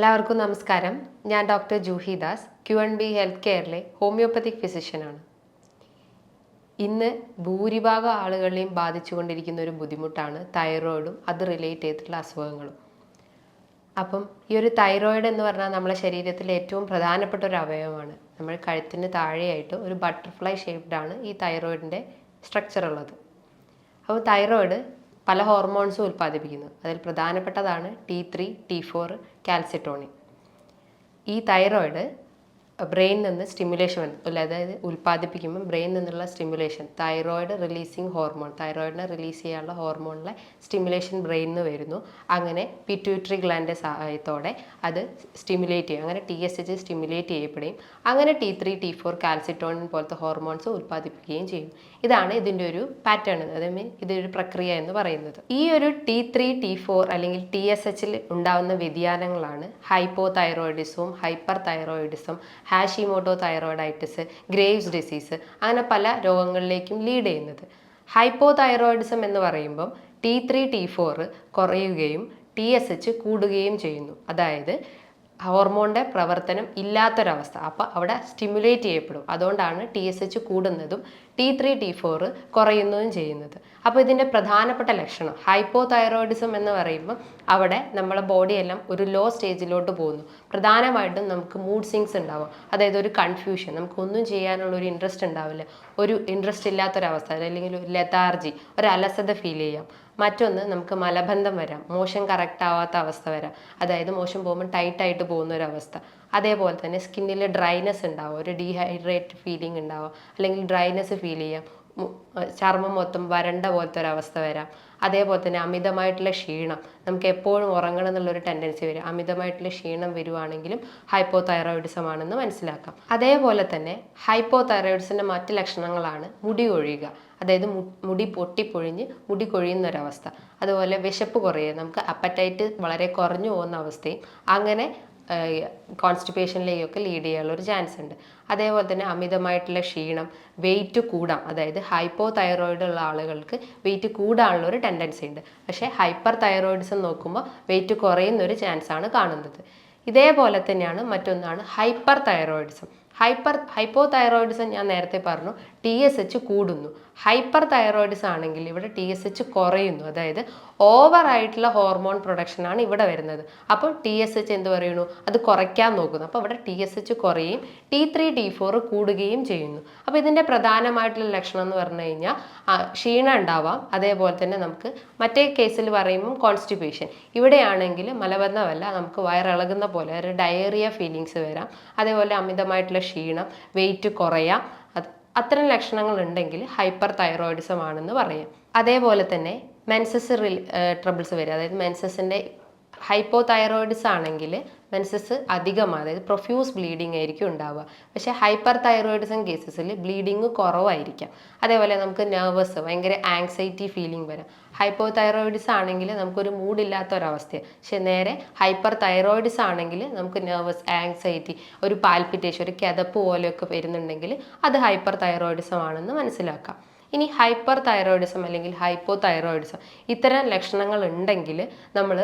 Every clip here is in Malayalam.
എല്ലാവർക്കും നമസ്കാരം. ഞാൻ doctor Juhi Das, Q&B health കെയറിലെ ഹോമിയോപ്പത്തിക് ഫിസിഷ്യനാണ്. ഇന്ന് ഭൂരിഭാഗം ആളുകളെയും ബാധിച്ചുകൊണ്ടിരിക്കുന്ന ഒരു ബുദ്ധിമുട്ടാണ് തൈറോയിഡും അത് റിലേറ്റ് ചെയ്തിട്ടുള്ള അസുഖങ്ങളും. അപ്പം ഈ ഒരു തൈറോയിഡ് എന്ന് പറഞ്ഞാൽ നമ്മളെ ശരീരത്തിലെ ഏറ്റവും പ്രധാനപ്പെട്ട ഒരു അവയവമാണ്. നമ്മൾ കഴുത്തിന് താഴെയായിട്ട് ഒരു ബട്ടർഫ്ലൈ ഷേപ്ഡാണ് ഈ തൈറോയിഡിൻ്റെ സ്ട്രക്ചർ ഉള്ളത്. അപ്പോൾ തൈറോയിഡ് പല ഹോർമോൺസും ഉൽപ്പാദിപ്പിക്കുന്നു. അതിൽ പ്രധാനപ്പെട്ടതാണ് T3, T4, കാൽസിറ്റോണിൻ. ഈ തൈറോയിഡ് ബ്രെയിനിൽ നിന്ന് സ്റ്റിമുലേഷൻ അതായത് ഉൽപ്പാദിപ്പിക്കുമ്പോൾ ബ്രെയിനിൽ നിന്നുള്ള സ്റ്റിമുലേഷൻ, തൈറോയിഡ് റിലീസിങ് ഹോർമോൺ, തൈറോയിഡിനെ റിലീസ് ചെയ്യാനുള്ള ഹോർമോണിലെ സ്റ്റിമുലേഷൻ ബ്രെയിനിൽ നിന്ന് വരുന്നു. അങ്ങനെ പിറ്റ്യൂട്ടറി ഗ്ലാൻഡിൻ്റെ സഹായത്തോടെ അത് സ്റ്റിമുലേറ്റ് ചെയ്യും. അങ്ങനെ TSH സ്റ്റിമുലേറ്റ് ചെയ്യപ്പെടുകയും അങ്ങനെ T3, T4, കാൽസിറ്റോണിൻ പോലത്തെ ഹോർമോൺസ് ഉൽപ്പാദിപ്പിക്കുകയും ചെയ്യും. ഇതാണ് ഇതിൻ്റെ ഒരു പാറ്റേൺ, അതായത് ഇതൊരു പ്രക്രിയ എന്ന് പറയുന്നത്. ഈ ഒരു T3, T4 അല്ലെങ്കിൽ TSHൽ ഉണ്ടാകുന്ന വ്യതിയാനങ്ങളാണ് ഹൈപ്പോ തൈറോയിഡിസവും hyper thyroidism, Hashimoto thyroiditis, Graves disease, അങ്ങനെ പല രോഗങ്ങളിലേക്കും ലീഡ് ചെയ്യുന്നത്. ഹൈപ്പോ തൈറോയിഡിസം എന്ന് പറയുമ്പം T3, T4 കുറയുകയും TSH കൂടുകയും ചെയ്യുന്നു. അതായത് ഹോർമോണിൻ്റെ പ്രവർത്തനം ഇല്ലാത്തൊരവസ്ഥ. അപ്പോൾ അവിടെ സ്റ്റിമുലേറ്റ് ചെയ്യപ്പെടും. അതുകൊണ്ടാണ് TSH കൂടുന്നതും T3, T4 കുറയുന്നതും ചെയ്യുന്നത്. അപ്പോൾ ഇതിൻ്റെ പ്രധാനപ്പെട്ട ലക്ഷണം ഹൈപ്പോ തൈറോയിഡിസം എന്ന് പറയുമ്പോൾ അവിടെ നമ്മളെ ബോഡിയെല്ലാം ഒരു ലോ സ്റ്റേജിലോട്ട് പോകുന്നു. പ്രധാനമായിട്ടും നമുക്ക് മൂഡ് സ്വിങ്സ് ഉണ്ടാവും. അതായത് ഒരു കൺഫ്യൂഷൻ, നമുക്കൊന്നും ചെയ്യാനുള്ള ഒരു ഇൻട്രസ്റ്റ് ഉണ്ടാവില്ല, ഒരു ഇൻട്രസ്റ്റ് ഇല്ലാത്തൊരവസ്ഥ, അല്ലെങ്കിൽ ഒരു ലെതാർജി, ഒരു അലസത ഫീൽ ചെയ്യാം. മറ്റൊന്ന്, നമുക്ക് മലബന്ധം വരാം, മോഷൻ കറക്റ്റ് ആവാത്ത അവസ്ഥ വരാം, അതായത് മോഷൻ പോകുമ്പോൾ ടൈറ്റായിട്ട് പോകുന്ന ഒരവസ്ഥ. അതേപോലെ തന്നെ സ്കിന്നിൽ ഡ്രൈനെസ് ഉണ്ടാവും, ഒരു ഡീഹൈഡ്രേറ്റ് ഫീലിംഗ് ഉണ്ടാവും, അല്ലെങ്കിൽ ഡ്രൈനെസ് ഫീൽ ചെയ്യാം, ചർമ്മം മൊത്തം വരണ്ട പോലത്തെ ഒരവസ്ഥ വരാം. അതേപോലെ തന്നെ അമിതമായിട്ടുള്ള ക്ഷീണം, നമുക്ക് എപ്പോഴും ഉറങ്ങണം എന്നുള്ളൊരു ടെൻഡൻസി വരും. അമിതമായിട്ടുള്ള ക്ഷീണം വരുവാണെങ്കിലും ഹൈപ്പോ തൈറോയിഡിസം ആണെന്ന് മനസ്സിലാക്കാം. അതേപോലെ തന്നെ ഹൈപ്പോ തൈറോയിഡിസിൻ്റെ മറ്റ് ലക്ഷണങ്ങളാണ് മുടി കൊഴിയുക, അതായത് മുടി പൊട്ടിപ്പൊഴിഞ്ഞ് മുടി കൊഴിയുന്ന ഒരവസ്ഥ. അതുപോലെ വിശപ്പ് കുറയുക, നമുക്ക് അപ്പറ്റൈറ്റ് വളരെ കുറഞ്ഞു പോകുന്ന അവസ്ഥയും അങ്ങനെ കോൺസ്റ്റിപ്പേഷനിലേക്കൊക്കെ ലീഡ് ചെയ്യാനുള്ള ഒരു ചാൻസ് ഉണ്ട്. അതേപോലെ തന്നെ അമിതമായിട്ടുള്ള ക്ഷീണം, വെയിറ്റ് കൂടാം, അതായത് ഹൈപ്പോ തൈറോയിഡ് ഉള്ള ആളുകൾക്ക് വെയിറ്റ് കൂടാനുള്ള ഒരു ടെൻഡൻസി ഉണ്ട്. പക്ഷേ ഹൈപ്പർ തൈറോയിഡിസം നോക്കുമ്പോൾ വെയിറ്റ് കുറയുന്നൊരു ചാൻസാണ് കാണുന്നത്. ഇതേപോലെ തന്നെയാണ് മറ്റൊന്നാണ് ഹൈപ്പർ തൈറോയിഡിസം. ഹൈപ്പോ തൈറോയിഡിസം ഞാൻ നേരത്തെ പറഞ്ഞു, TSH കൂടുന്നു. ഹൈപ്പർ തൈറോയിഡിസം ആണെങ്കിൽ ഇവിടെ TSH കുറയുന്നു. അതായത് ഓവറായിട്ടുള്ള ഹോർമോൺ പ്രൊഡക്ഷനാണ് ഇവിടെ വരുന്നത്. അപ്പോൾ TSH എന്ത് പറയുന്നു, അത് കുറയ്ക്കാൻ നോക്കുന്നു. അപ്പോൾ ഇവിടെ TSH കുറയുകയും T3, T4 കൂടുകയും ചെയ്യുന്നു. അപ്പോൾ ഇതിൻ്റെ പ്രധാനമായിട്ടുള്ള ലക്ഷണം എന്ന് പറഞ്ഞു കഴിഞ്ഞാൽ ക്ഷീണം ഉണ്ടാവാം. അതേപോലെ തന്നെ നമുക്ക് മറ്റേ കേസിൽ പറയുമ്പം കോൺസ്റ്റിപ്പേഷൻ, ഇവിടെയാണെങ്കിൽ മലബന്ധമല്ല, നമുക്ക് വയറിളകുന്ന പോലെ ഒരു ഡയറിയ ഫീലിങ്സ് വരാം. അതേപോലെ അമിതമായിട്ടുള്ള ക്ഷീണം, വെയിറ്റ് കുറയാം. അത്തരം ലക്ഷണങ്ങൾ ഉണ്ടെങ്കിൽ ഹൈപ്പർ തൈറോയിഡിസം ആണെന്ന് പറയാം. അതേപോലെ തന്നെ മെൻസസ് ട്രബിൾസ് വരും. അതായത് മെൻസസിൻ്റെ ഹൈപ്പോ തൈറോയിഡിസം ആണെങ്കിൽ മെൻസസ് അധികമാണ്, അതായത് പ്രൊഫ്യൂസ് ബ്ലീഡിങ് ആയിരിക്കും ഉണ്ടാവുക. പക്ഷേ ഹൈപ്പർ തൈറോയിഡിസം കേസസിൽ ബ്ലീഡിങ് കുറവായിരിക്കാം. അതേപോലെ നമുക്ക് നെർവസ്, ഭയങ്കര ആങ്സൈറ്റി ഫീലിംഗ് വരാം. ഹൈപ്പോ തൈറോയിഡിസം ആണെങ്കിൽ നമുക്കൊരു മൂഡില്ലാത്ത ഒരവസ്ഥയാണ്. പക്ഷെ നേരെ ഹൈപ്പർ തൈറോയിഡിസം ആണെങ്കിൽ നമുക്ക് നെർവസ്, ആങ്സൈറ്റി, ഒരു പാൽപിറ്റേഷൻ, ഒരു കിതപ്പ് പോലെയൊക്കെ വരുന്നുണ്ടെങ്കിൽ അത് ഹൈപ്പർ തൈറോയിഡിസം ആണെന്ന് മനസ്സിലാക്കാം. ഇനി ഹൈപ്പർ തൈറോയിഡിസം അല്ലെങ്കിൽ ഹൈപ്പോ തൈറോയിഡിസം ഇത്തരം ലക്ഷണങ്ങൾ ഉണ്ടെങ്കിൽ നമ്മൾ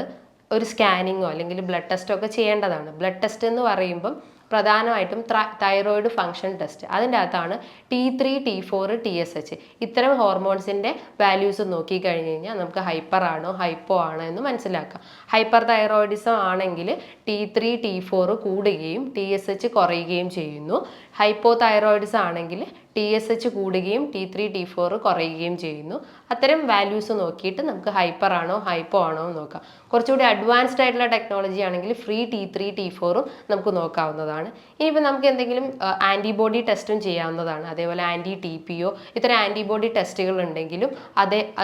ഒരു സ്കാനിങ്ങോ അല്ലെങ്കിൽ ബ്ലഡ് ടെസ്റ്റോ ഒക്കെ ചെയ്യേണ്ടതാണ്. ബ്ലഡ് ടെസ്റ്റ് എന്ന് പറയുമ്പം പ്രധാനമായിട്ടും തൈറോയിഡ് ഫങ്ഷൻ ടെസ്റ്റ്. അതിൻ്റെ അകത്താണ് T3, T4, TSH ഇത്തരം ഹോർമോൺസിൻ്റെ വാല്യൂസ് നോക്കിക്കഴിഞ്ഞ് കഴിഞ്ഞാൽ നമുക്ക് ഹൈപ്പർ ആണോ ഹൈപ്പോ ആണോ എന്ന് മനസ്സിലാക്കാം. ഹൈപ്പർ തൈറോയിഡിസം ആണെങ്കിൽ T3, T4 കൂടുകയും TSH കുറയുകയും ചെയ്യുന്നു. ഹൈപ്പോ തൈറോയിഡിസം ആണെങ്കിൽ TSH കൂടുകയും T3, T4 കുറയുകയും ചെയ്യുന്നു. അത്തരം വാല്യൂസ് നോക്കിയിട്ട് നമുക്ക് ഹൈപ്പർ ആണോ ഹൈപ്പോ ആണോ എന്ന് നോക്കാം. കുറച്ചുകൂടി അഡ്വാൻസ്ഡ് ആയിട്ടുള്ള ടെക്നോളജി ആണെങ്കിൽ ഫ്രീ T3, T4 നമുക്ക് നോക്കാവുന്നതാണ്. ഇനിയിപ്പോൾ നമുക്ക് എന്തെങ്കിലും ആൻറ്റിബോഡി ടെസ്റ്റും ചെയ്യാവുന്നതാണ്. അതേപോലെ TPO ഇത്തരം ആൻറ്റിബോഡി ടെസ്റ്റുകൾ ഉണ്ടെങ്കിലും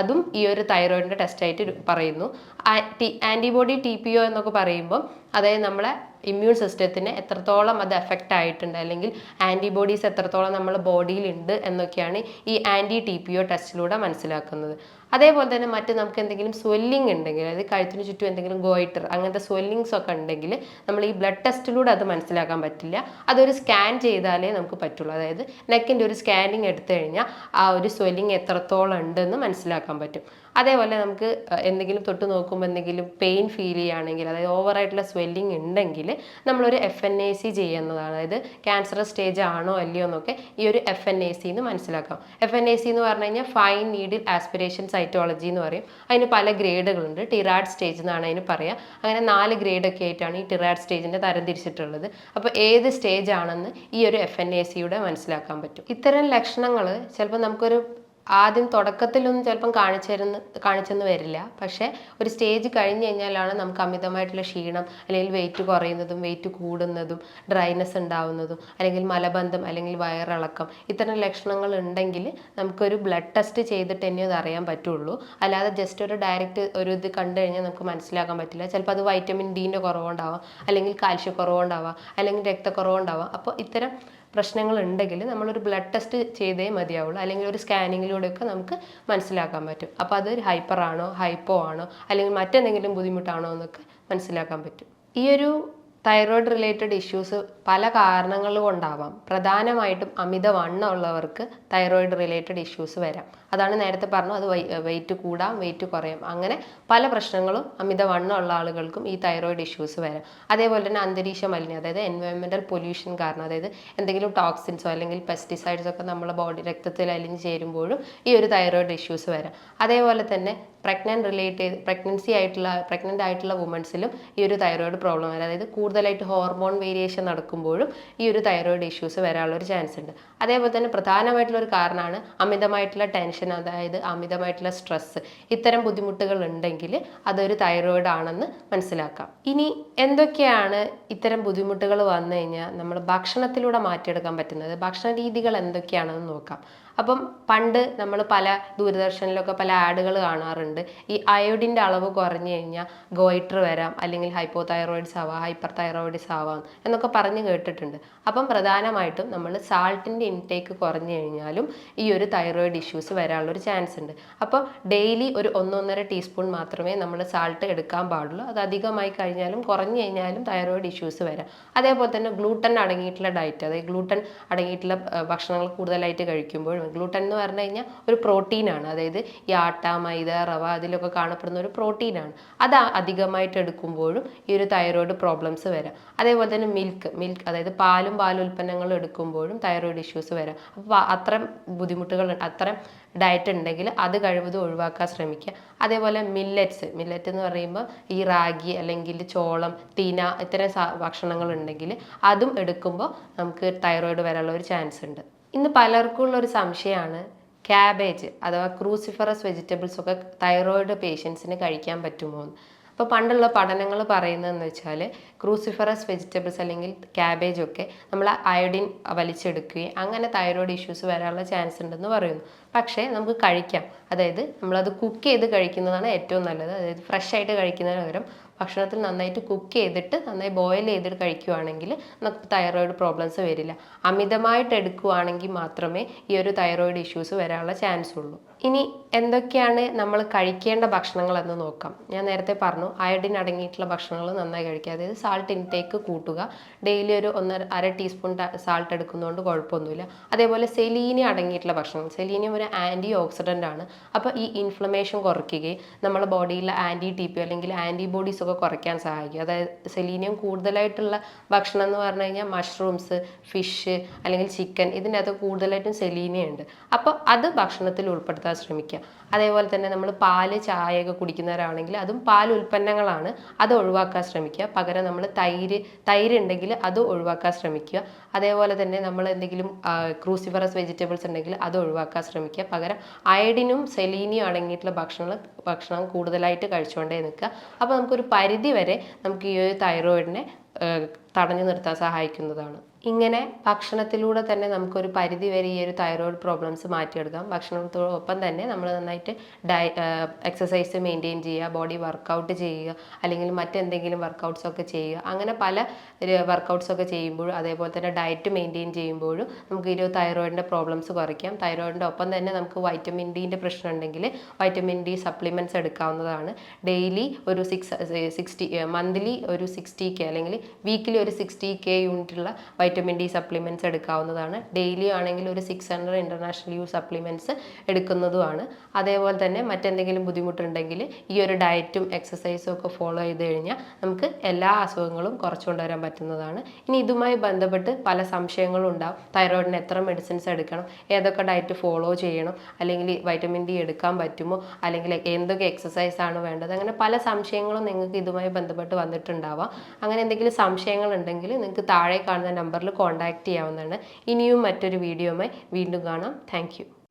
അതും ഈ ഒരു തൈറോയിഡിൻ്റെ ടെസ്റ്റായിട്ട് പറയുന്നു. ആൻറ്റിബോഡി TPO എന്നൊക്കെ പറയുമ്പം അതായത് നമ്മളെ ഇമ്മ്യൂൺ സിസ്റ്റത്തിന് എത്രത്തോളം അത് എഫക്റ്റ് ആയിട്ടുണ്ട്, അല്ലെങ്കിൽ ആൻറ്റിബോഡീസ് എത്രത്തോളം നമ്മുടെ ബോഡിയിൽ ഉണ്ട് എന്നൊക്കെയാണ് ഈ TPO ടെസ്റ്റിലൂടെ മനസ്സിലാക്കുന്നത്. അതേപോലെ തന്നെ നമുക്ക് എന്തെങ്കിലും സ്വെല്ലിംഗ് ഉണ്ടെങ്കിൽ, അതായത് കഴുത്തിന് ചുറ്റും എന്തെങ്കിലും ഗോയിറ്റർ, അങ്ങനത്തെ സ്വെല്ലിങ്സ് ഒക്കെ ഉണ്ടെങ്കിൽ നമ്മൾ ഈ ബ്ലഡ് ടെസ്റ്റിലൂടെ അത് മനസ്സിലാക്കാൻ പറ്റില്ല. അതൊരു സ്കാൻ ചെയ്താലേ നമുക്ക് പറ്റുള്ളൂ. അതായത് നെക്കിൻ്റെ ഒരു സ്കാനിങ് എടുത്തു കഴിഞ്ഞാൽ ആ ഒരു സ്വെല്ലിംഗ് എത്രത്തോളം ഉണ്ടെന്ന് മനസ്സിലാക്കാൻ പറ്റും. അതേപോലെ നമുക്ക് എന്തെങ്കിലും തൊട്ട് നോക്കുമ്പോൾ എന്തെങ്കിലും പെയിൻ ഫീൽ ചെയ്യുകയാണെങ്കിൽ, അതായത് ഓവറായിട്ടുള്ള സ്വെല്ലിംഗ് ഉണ്ടെങ്കിൽ നമ്മളൊരു FNAC ചെയ്യുന്നതാണ്. അതായത് ക്യാൻസറസ് സ്റ്റേജ് ആണോ അല്ലയോ എന്നൊക്കെ ഈ ഒരു FNAC എന്ന് മനസ്സിലാക്കാം. FNAC എന്ന് പറഞ്ഞു കഴിഞ്ഞാൽ ഫൈൻ നീഡിൽ ആസ്പിരേഷൻ സൈറ്റോളജി എന്ന് പറയും. അതിന് പല ഗ്രേഡുകളുണ്ട്. ടിറാഡ് സ്റ്റേജ് എന്നാണ് അതിന് പറയുക. അങ്ങനെ 4 ഗ്രേഡൊക്കെ ആയിട്ടാണ് ഈ ടിറാഡ് സ്റ്റേജിൻ്റെ തരം തിരിച്ചിട്ടുള്ളത്. അപ്പോൾ ഏത് സ്റ്റേജ് ആണെന്ന് ഈ ഒരു FNACയുടെ മനസ്സിലാക്കാൻ പറ്റും. ഇത്തരം ലക്ഷണങ്ങൾ ചിലപ്പോൾ നമുക്കൊരു ആദ്യം തുടക്കത്തിലൊന്നും ചിലപ്പം കാണിച്ചെന്ന് വരില്ല. പക്ഷേ ഒരു സ്റ്റേജ് കഴിഞ്ഞ് കഴിഞ്ഞാലാണ് നമുക്ക് അമിതമായിട്ടുള്ള ക്ഷീണം, അല്ലെങ്കിൽ വെയിറ്റ് കുറയുന്നതും വെയിറ്റ് കൂടുന്നതും ഡ്രൈനെസ് ഉണ്ടാവുന്നതും, അല്ലെങ്കിൽ മലബന്ധം അല്ലെങ്കിൽ വയറിളക്കം, ഇത്തരം ലക്ഷണങ്ങൾ ഉണ്ടെങ്കിൽ നമുക്കൊരു ബ്ലഡ് ടെസ്റ്റ് ചെയ്തിട്ട് തന്നെ അത് അറിയാൻ പറ്റുള്ളൂ. അല്ലാതെ ജസ്റ്റ് ഒരു ഡയറക്റ്റ് ഒരു ഇത് കണ്ടു കഴിഞ്ഞാൽ നമുക്ക് മനസ്സിലാക്കാൻ പറ്റില്ല. ചിലപ്പോൾ അത് വൈറ്റമിൻ ഡിൻ്റെ കുറവുണ്ടാവാം, അല്ലെങ്കിൽ കാൽഷ്യക്കുറവുണ്ടാവാം, അല്ലെങ്കിൽ രക്തക്കുറവുണ്ടാവാം. അപ്പോൾ ഇത്തരം പ്രശ്നങ്ങൾ ഉണ്ടെങ്കിൽ നമ്മളൊരു ബ്ലഡ് ടെസ്റ്റ് ചെയ്തേ മതിയാവുള്ളൂ, അല്ലെങ്കിൽ ഒരു സ്കാനിങ്ങിലൂടെയൊക്കെ നമുക്ക് മനസ്സിലാക്കാൻ പറ്റും. അപ്പോൾ അത് ഹൈപ്പർ ആണോ ഹൈപ്പോ ആണോ അല്ലെങ്കിൽ മറ്റെന്തെങ്കിലും ബുദ്ധിമുട്ടാണോ എന്നൊക്കെ മനസ്സിലാക്കാൻ പറ്റും. ഈ ഒരു തൈറോയ്ഡ് റിലേറ്റഡ് ഇഷ്യൂസ് പല കാരണങ്ങൾ കൊണ്ടാവാം. പ്രധാനമായിട്ടും അമിതവണ്ണം ഉള്ളവർക്ക് തൈറോയ്ഡ് റിലേറ്റഡ് ഇഷ്യൂസ് വരാം. അതാണ് നേരത്തെ പറഞ്ഞു, അത് വെയിറ്റ് കൂടാം, വെയിറ്റ് കുറയാം. അങ്ങനെ പല പ്രശ്നങ്ങളും അമിതവണ്ണം ഉള്ള ആളുകൾക്കും ഈ തൈറോയ്ഡ് ഇഷ്യൂസ് വരാം. അതേപോലെ തന്നെ അന്തരീക്ഷ മലിനം, അതായത് എൻവയോൺമെൻറ്റൽ പൊല്യൂഷൻ കാരണം, അതായത് എന്തെങ്കിലും ടോക്സിൻസോ അല്ലെങ്കിൽ പെസ്റ്റിസൈഡ്സോ ഒക്കെ നമ്മുടെ ബോഡി രക്തത്തിൽ അലിഞ്ഞ് ചേരുമ്പോഴും ഈ ഒരു തൈറോയ്ഡ് ഇഷ്യൂസ് വരാം. അതേപോലെ തന്നെ പ്രഗ്നൻ്റ് ആയിട്ടുള്ള വുമൻസിലും ഈ ഒരു തൈറോയ്ഡ് പ്രോബ്ലം വരാം. അതായത് കൂടുതലായിട്ട് ഹോർമോൺ വേരിയേഷൻ നടക്കുമ്പോഴും ഈ ഒരു തൈറോയ്ഡ് ഇഷ്യൂസ് വരാനുള്ളൊരു ചാൻസ് ഉണ്ട്. അതേപോലെ തന്നെ പ്രധാനമായിട്ടുള്ള ഒരു കാരണമാണ് അമിതമായിട്ടുള്ള ടെൻഷൻ, അതായത് അമിതമായിട്ടുള്ള സ്ട്രെസ്. ഇത്തരം ബുദ്ധിമുട്ടുകൾ ഉണ്ടെങ്കിൽ അതൊരു തൈറോയ്ഡ് ആണെന്ന് മനസ്സിലാക്കാം. ഇനി എന്തൊക്കെയാണ് ഇത്തരം ബുദ്ധിമുട്ടുകൾ വന്നു കഴിഞ്ഞാൽ നമ്മൾ ഭക്ഷണത്തിലൂടെ മാറ്റിയെടുക്കാൻ പറ്റുന്നത്, ഭക്ഷണ രീതികൾ എന്തൊക്കെയാണെന്ന് നോക്കാം. അപ്പം പണ്ട് നമ്മൾ പല ദൂരദർശനിലൊക്കെ പല ആഡുകൾ കാണാറുണ്ട്. ഈ അയോഡിൻ്റെ അളവ് കുറഞ്ഞു കഴിഞ്ഞാൽ ഗോയിറ്റർ വരാം, അല്ലെങ്കിൽ ഹൈപ്പോ തൈറോയിഡ്സ് ആവാം, ഹൈപ്പർ തൈറോയിഡ്സ് ആവാം എന്നൊക്കെ പറഞ്ഞ് കേട്ടിട്ടുണ്ട്. അപ്പം പ്രധാനമായിട്ടും നമ്മൾ സാൾട്ടിൻ്റെ ഇൻടേക്ക് കുറഞ്ഞു കഴിഞ്ഞാലും ഈ ഒരു തൈറോയിഡ് ഇഷ്യൂസ് വരാനുള്ളൊരു ചാൻസ് ഉണ്ട്. അപ്പോൾ ഡെയിലി ഒരു 1-1.5 ടീസ്പൂൺ മാത്രമേ നമ്മൾ സാൾട്ട് എടുക്കാൻ പാടുള്ളൂ. അത് അധികമായി കഴിഞ്ഞാലും കുറഞ്ഞു കഴിഞ്ഞാലും തൈറോയിഡ് ഇഷ്യൂസ് വരാം. അതേപോലെ തന്നെ ഗ്ലൂട്ടൻ അടങ്ങിയിട്ടുള്ള ഡയറ്റ്, അതായത് ഗ്ലൂട്ടൻ അടങ്ങിയിട്ടുള്ള ഭക്ഷണങ്ങൾ കൂടുതലായിട്ട് കഴിക്കുമ്പോൾ, ഗ്ലൂട്ടൻ എന്ന് പറഞ്ഞു കഴിഞ്ഞാൽ ഒരു പ്രോട്ടീനാണ്. അതായത് ഈ ആട്ട, മൈദ, റവ അതിലൊക്കെ കാണപ്പെടുന്ന ഒരു പ്രോട്ടീനാണ്. അത് അധികമായിട്ട് എടുക്കുമ്പോഴും ഈ ഒരു തൈറോയ്ഡ് പ്രോബ്ലംസ് വരാം. അതേപോലെ തന്നെ മിൽക്ക് അതായത് പാലുൽപ്പന്നങ്ങളും എടുക്കുമ്പോഴും തൈറോയ്ഡ് ഇഷ്യൂസ് വരാം. അപ്പോൾ അത്തരം ബുദ്ധിമുട്ടുകൾ, അത്തരം ഡയറ്റ് ഉണ്ടെങ്കിൽ അത് കഴിവതും ഒഴിവാക്കാൻ ശ്രമിക്കുക. അതേപോലെ മില്ലറ്റ് എന്ന് പറയുമ്പോൾ ഈ റാഗി അല്ലെങ്കിൽ ചോളം, തിന ഇത്തരം ഭക്ഷണങ്ങൾ ഉണ്ടെങ്കിൽ അതും എടുക്കുമ്പോൾ നമുക്ക് തൈറോയ്ഡ് വരാനുള്ള ഒരു ചാൻസ് ഉണ്ട്. ഇന്ന് പലർക്കും ഉള്ളൊരു സംശയമാണ് ക്യാബേജ് അഥവാ ക്രൂസിഫറസ് വെജിറ്റബിൾസ് ഒക്കെ തൈറോയ്ഡ് പേഷ്യൻസിന് കഴിക്കാൻ പറ്റുമോ എന്ന്. അപ്പോൾ പണ്ടുള്ള പഠനങ്ങൾ പറയുന്നതെന്ന് വെച്ചാൽ ക്രൂസിഫറസ് വെജിറ്റബിൾസ് അല്ലെങ്കിൽ ക്യാബേജൊക്കെ നമ്മൾ അയോഡിൻ വലിച്ചെടുക്കുകയും അങ്ങനെ തൈറോയ്ഡ് ഇഷ്യൂസ് വരാനുള്ള ചാൻസ് ഉണ്ടെന്ന് പറയുന്നു. പക്ഷേ നമുക്ക് കഴിക്കാം. അതായത് നമ്മളത് കുക്ക് ചെയ്ത് കഴിക്കുന്നതാണ് ഏറ്റവും നല്ലത്. അതായത് ഫ്രഷ് ആയിട്ട് കഴിക്കുന്നതിന് പകരം ഭക്ഷണത്തിൽ നന്നായിട്ട് കുക്ക് ചെയ്തിട്ട് നന്നായി ബോയിൽ ചെയ്തിട്ട് കഴിക്കുകയാണെങ്കിൽ നമുക്ക് തൈറോയ്ഡ് പ്രോബ്ലംസ് വരില്ല. അമിതമായിട്ട് എടുക്കുകയാണെങ്കിൽ മാത്രമേ ഈ ഒരു തൈറോയ്ഡ് ഇഷ്യൂസ് വരാനുള്ള ചാൻസ് ഉള്ളൂ. ഇനി എന്തൊക്കെയാണ് നമ്മൾ കഴിക്കേണ്ട ഭക്ഷണങ്ങൾ എന്ന് നോക്കാം. ഞാൻ നേരത്തെ പറഞ്ഞു അയോഡിൻ അടങ്ങിയിട്ടുള്ള ഭക്ഷണങ്ങൾ നന്നായി കഴിക്കുക. അതായത് സാൾട്ട് ഇൻടേക്ക് കൂട്ടുക. ഡെയിലി ഒരു 1.5 ടീസ്പൂൺ സാൾട്ട് എടുക്കുന്നതുകൊണ്ട് കുഴപ്പമൊന്നുമില്ല. അതേപോലെ സെലീനിയം അടങ്ങിയിട്ടുള്ള ഭക്ഷണം, സെലീനിയം ഒരു ആൻറ്റി ഓക്സിഡൻ്റ് ആണ്. അപ്പോൾ ഈ ഇൻഫ്ലമേഷൻ കുറയ്ക്കുകയും നമ്മുടെ ബോഡിയിലെ TP അല്ലെങ്കിൽ ആൻറ്റിബോഡീസ് ഒക്കെ കുറയ്ക്കാൻ സഹായിക്കും. അതായത് സെലീനിയം കൂടുതലായിട്ടുള്ള ഭക്ഷണം എന്ന് പറഞ്ഞു കഴിഞ്ഞാൽ മഷ്റൂംസ്, ഫിഷ് അല്ലെങ്കിൽ ചിക്കൻ, ഇതിൻ്റെ അകത്ത് കൂടുതലായിട്ടും സെലീനിയം ഉണ്ട്. അപ്പോൾ അത് ഭക്ഷണത്തിൽ ഉൾപ്പെടുത്താൻ ശ്രമിക്കുക. അതേപോലെ തന്നെ നമ്മൾ പാല്, ചായയൊക്കെ കുടിക്കുന്നവരാണെങ്കിൽ അതും പാൽ ഉൽപ്പന്നങ്ങളാണ്, അത് ഒഴിവാക്കാൻ ശ്രമിക്കുക. പകരം നമ്മൾ തൈര് ഉണ്ടെങ്കിൽ അത് ഒഴിവാക്കാൻ ശ്രമിക്കുക. അതേപോലെ തന്നെ നമ്മൾ എന്തെങ്കിലും ക്രൂസിഫറസ് വെജിറ്റബിൾസ് ഉണ്ടെങ്കിൽ അത് ഒഴിവാക്കാൻ ശ്രമിക്കുക. പകരം അയഡിനും സെലീനിയും അടങ്ങിയിട്ടുള്ള ഭക്ഷണം കൂടുതലായിട്ട് കഴിച്ചുകൊണ്ടേ നിൽക്കുക. അപ്പോൾ നമുക്കൊരു പരിധി വരെ നമുക്ക് ഈ ഒരു തൈറോയിഡിനെ തടഞ്ഞു നിർത്താൻ സഹായിക്കുന്നതാണ്. ഇങ്ങനെ ഭക്ഷണത്തിലൂടെ തന്നെ നമുക്കൊരു പരിധി വരെ ഈ ഒരു തൈറോയ്ഡ് പ്രോബ്ലംസ് മാറ്റിയെടുക്കാം. ഭക്ഷണത്തോടൊപ്പം തന്നെ നമ്മൾ നന്നായിട്ട് എക്സസൈസ് മെയിൻറ്റെയിൻ ചെയ്യുക, ബോഡി വർക്കൗട്ട് ചെയ്യുക, അല്ലെങ്കിൽ മറ്റെന്തെങ്കിലും വർക്കൗട്ട്സ് ഒക്കെ ചെയ്യുക. അങ്ങനെ പല വർക്കൗട്ട്സ് ഒക്കെ ചെയ്യുമ്പോഴും അതേപോലെ തന്നെ ഡയറ്റ് മെയിൻറ്റെയിൻ ചെയ്യുമ്പോഴും നമുക്ക് ഈ ഒരു തൈറോയിഡിൻ്റെ പ്രോബ്ലംസ് കുറയ്ക്കാം. തൈറോയിഡിൻ്റെ ഒപ്പം തന്നെ നമുക്ക് വൈറ്റമിൻ ഡിൻ്റെ പ്രശ്നം ഉണ്ടെങ്കിൽ വൈറ്റമിൻ ഡി സപ്ലിമെൻറ്റ്സ് എടുക്കാവുന്നതാണ്. ഡെയിലി ഒരു മന്ത്ലി ഒരു 60K അല്ലെങ്കിൽ വീക്കിലി ഒരു 60K യൂണിറ്റുള്ള വൈറ്റമിൻ ഡി സപ്ലിമെൻറ്റ്സ് എടുക്കാവുന്നതാണ്. ഡെയിലി ആണെങ്കിൽ ഒരു 600 ഇൻ്റർനാഷണൽ യൂസ് സപ്ലിമെൻറ്റ്സ് എടുക്കുന്നതുമാണ്. അതേപോലെ തന്നെ മറ്റെന്തെങ്കിലും ബുദ്ധിമുട്ടുണ്ടെങ്കിൽ ഈ ഒരു ഡയറ്റും എക്സസൈസും ഒക്കെ ഫോളോ ചെയ്ത് കഴിഞ്ഞാൽ നമുക്ക് എല്ലാ അസുഖങ്ങളും കുറച്ചു കൊണ്ടുവരാൻ പറ്റുന്നതാണ്. ഇനി ഇതുമായി ബന്ധപ്പെട്ട് പല സംശയങ്ങളും ഉണ്ടാവും. തൈറോയിഡിന് എത്ര മെഡിസിൻസ് എടുക്കണം, ഏതൊക്കെ ഡയറ്റ് ഫോളോ ചെയ്യണം, അല്ലെങ്കിൽ വൈറ്റമിൻ ഡി എടുക്കാൻ പറ്റുമോ, അല്ലെങ്കിൽ എന്തൊക്കെ എക്സസൈസ് ആണ് വേണ്ടത്, അങ്ങനെ പല സംശയങ്ങളും നിങ്ങൾക്ക് ഇതുമായി ബന്ധപ്പെട്ട് വന്നിട്ടുണ്ടാവാം. അങ്ങനെ എന്തെങ്കിലും സംശയങ്ങൾ ഉണ്ടെങ്കിൽ നിങ്ങൾക്ക് താഴെ കാണുന്ന നമ്പറിൽ കോൺടാക്റ്റ് ചെയ്യാവുന്നതാണ്. ഇനിയും മറ്റൊരു വീഡിയോയുമായി വീണ്ടും കാണാം. താങ്ക്